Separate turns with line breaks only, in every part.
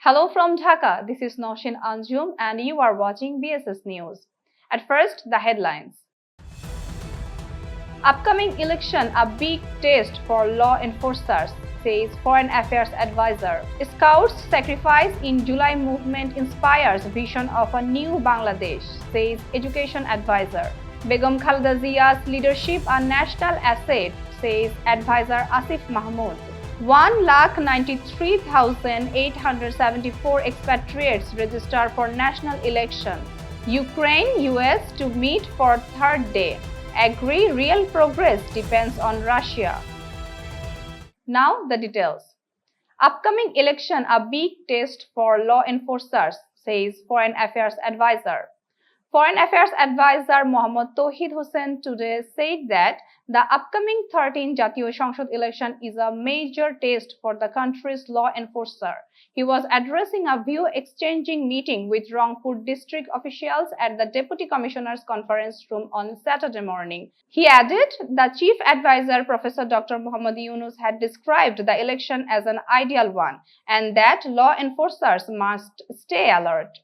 Hello from Dhaka, this is Noshin Anjum and you are watching BSS News. At first, the headlines. Upcoming election a big test for law enforcers, says Foreign Affairs Advisor. Scouts' sacrifice in July movement inspires vision of a new Bangladesh, says Education Advisor. Begum Khaleda Zia's leadership a national asset, says Advisor Asif Mahmood. 1,93,874 expatriates register for national election. Ukraine-US to meet for third day. Agree real progress depends on Russia. Now the details. Upcoming election a big test for law enforcers, says Foreign Affairs Advisor. Foreign Affairs Advisor Mohammad Touhid Hossain today said that the upcoming 13th Jatiya Sangsad election is a major test for the country's law enforcer. He was addressing a view-exchanging meeting with Rangpur district officials at the Deputy Commissioner's conference room on Saturday morning. He added the Chief Advisor Professor Dr. Muhammad Yunus had described the election as an ideal one and that law enforcers must stay alert.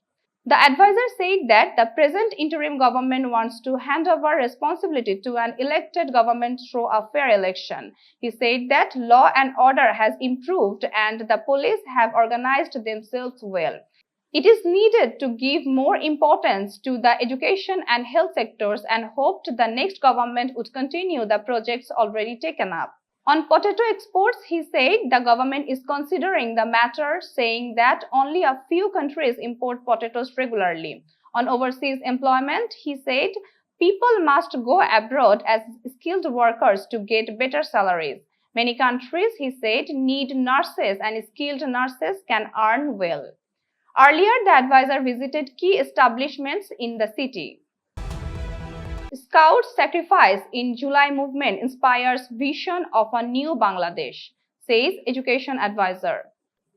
The advisor said that the present interim government wants to hand over responsibility to an elected government through a fair election. He said that law and order has improved and the police have organized themselves well. It is needed to give more importance to the education and health sectors and hoped the next government would continue the projects already taken up. On potato exports, he said the government is considering the matter, saying that only a few countries import potatoes regularly. On overseas employment, he said people must go abroad as skilled workers to get better salaries. Many countries, he said, need nurses and skilled nurses can earn well. Earlier, the advisor visited key establishments in the city. Scouts' sacrifice in July movement inspires vision of a new Bangladesh, says Education Advisor.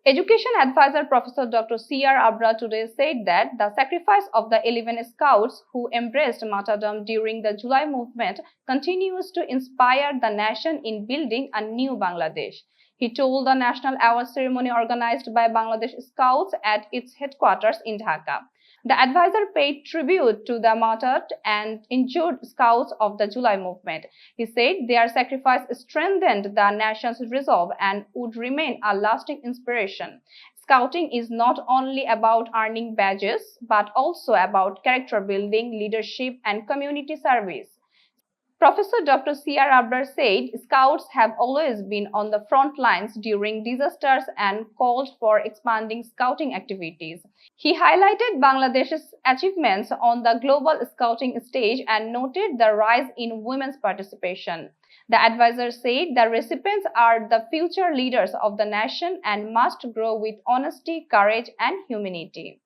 Education Advisor Professor Dr. C.R. Abra today said that the sacrifice of the 11 scouts who embraced martyrdom during the July movement continues to inspire the nation in building a new Bangladesh. He told the national award ceremony organized by Bangladesh Scouts at its headquarters in Dhaka. The advisor paid tribute to the martyred and injured scouts of the July movement. He said their sacrifice strengthened the nation's resolve and would remain a lasting inspiration. Scouting is not only about earning badges, but also about character building, leadership, and community service. Professor Dr. C.R. Abrar said scouts have always been on the front lines during disasters and called for expanding scouting activities. He highlighted Bangladesh's achievements on the global scouting stage and noted the rise in women's participation. The advisor said the recipients are the future leaders of the nation and must grow with honesty, courage, and humanity.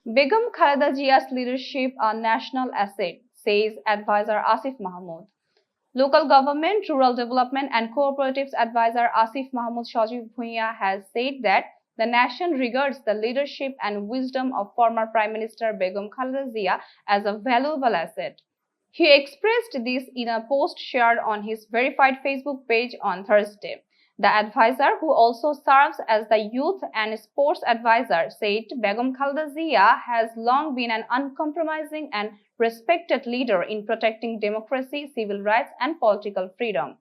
Begum Khaleda Zia's leadership a national asset, says Advisor Asif Mahmood. Local Government, Rural Development and Cooperatives Advisor Asif Mahmood Shajiv Bhuiya has said that the nation regards the leadership and wisdom of former Prime Minister Begum Khaleda Zia as a valuable asset. He expressed this in a post shared on his verified Facebook page on Thursday. The advisor, who also serves as the Youth and Sports Advisor, said Begum Khaleda Zia has long been an uncompromising and respected leader in protecting democracy, civil rights, and political freedom.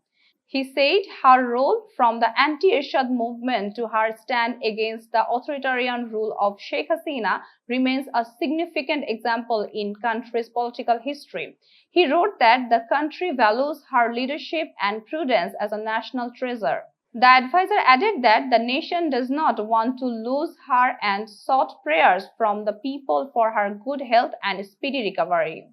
He said her role from the anti-Ershad movement to her stand against the authoritarian rule of Sheikh Hasina remains a significant example in country's political history. He wrote that the country values her leadership and prudence as a national treasure. The advisor added that the nation does not want to lose her and sought prayers from the people for her good health and speedy recovery.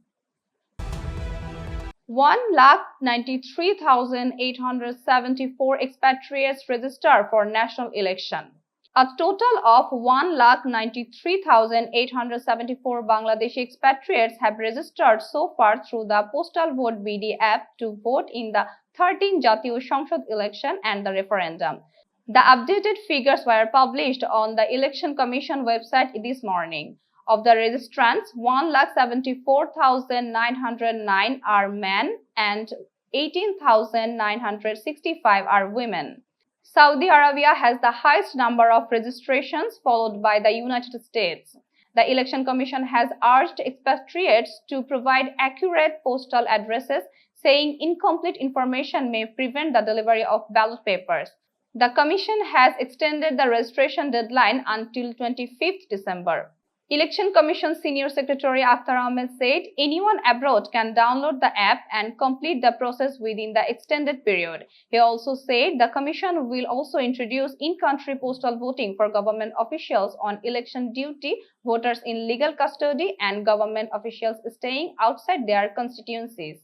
1,93,874 expatriates register for national election. A total of 1,93,874 Bangladeshi expatriates have registered so far through the Postal Vote BD app to vote in the 13th Jatiya Sangsad election and the referendum. The updated figures were published on the Election Commission website this morning. Of the registrants, 1,74,909 are men and 18,965 are women. Saudi Arabia has the highest number of registrations, followed by the United States. The Election Commission has urged expatriates to provide accurate postal addresses, saying incomplete information may prevent the delivery of ballot papers. The Commission has extended the registration deadline until 25th December. Election Commission Senior Secretary Akhtar Ahmed said anyone abroad can download the app and complete the process within the extended period. He also said the Commission will also introduce in-country postal voting for government officials on election duty, voters in legal custody, and government officials staying outside their constituencies.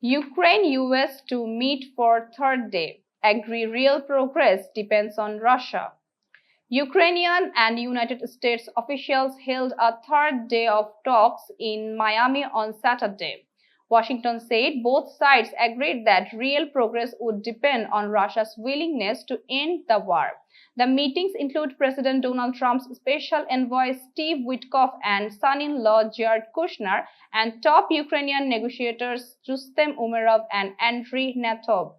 Ukraine-US to meet for third day. Agree real progress depends on Russia. Ukrainian and United States officials held a third day of talks in Miami on Saturday. Washington said both sides agreed that real progress would depend on Russia's willingness to end the war. The meetings include President Donald Trump's special envoy Steve Witkoff and son-in-law Jared Kushner and top Ukrainian negotiators Rustem Umerov and Andriy Natov.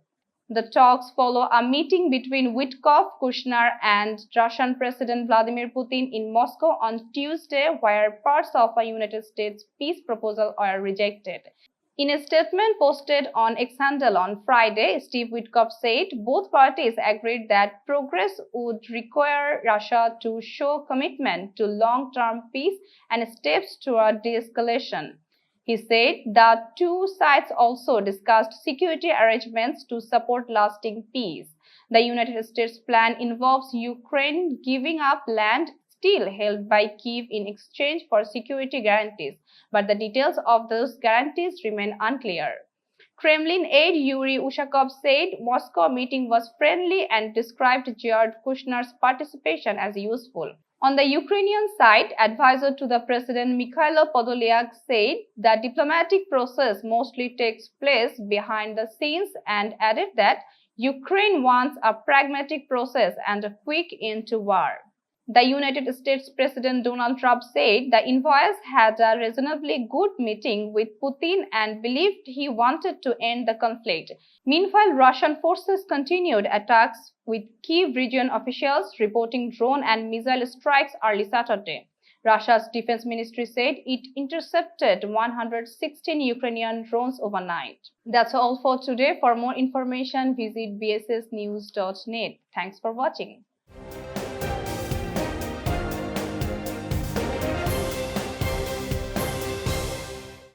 The talks follow a meeting between Witkoff, Kushner, and Russian President Vladimir Putin in Moscow on Tuesday, where parts of a United States peace proposal were rejected. In a statement posted on X handle on Friday, Steve Witkoff said both parties agreed that progress would require Russia to show commitment to long-term peace and steps toward de-escalation. He said the two sides also discussed security arrangements to support lasting peace. The United States plan involves Ukraine giving up land still held by Kyiv in exchange for security guarantees, but the details of those guarantees remain unclear. Kremlin aide Yuri Ushakov said Moscow meeting was friendly and described Jared Kushner's participation as useful. On the Ukrainian side, advisor to the president Mikhailo Podolyak said the diplomatic process mostly takes place behind the scenes and added that Ukraine wants a pragmatic process and a quick end to war. The United States President Donald Trump said the envoys had a reasonably good meeting with Putin and believed he wanted to end the conflict. Meanwhile, Russian forces continued attacks, with Kyiv region officials reporting drone and missile strikes early Saturday. Russia's defense ministry said it intercepted 116 Ukrainian drones overnight. That's all for today. For more information, visit bssnews.net. Thanks for watching.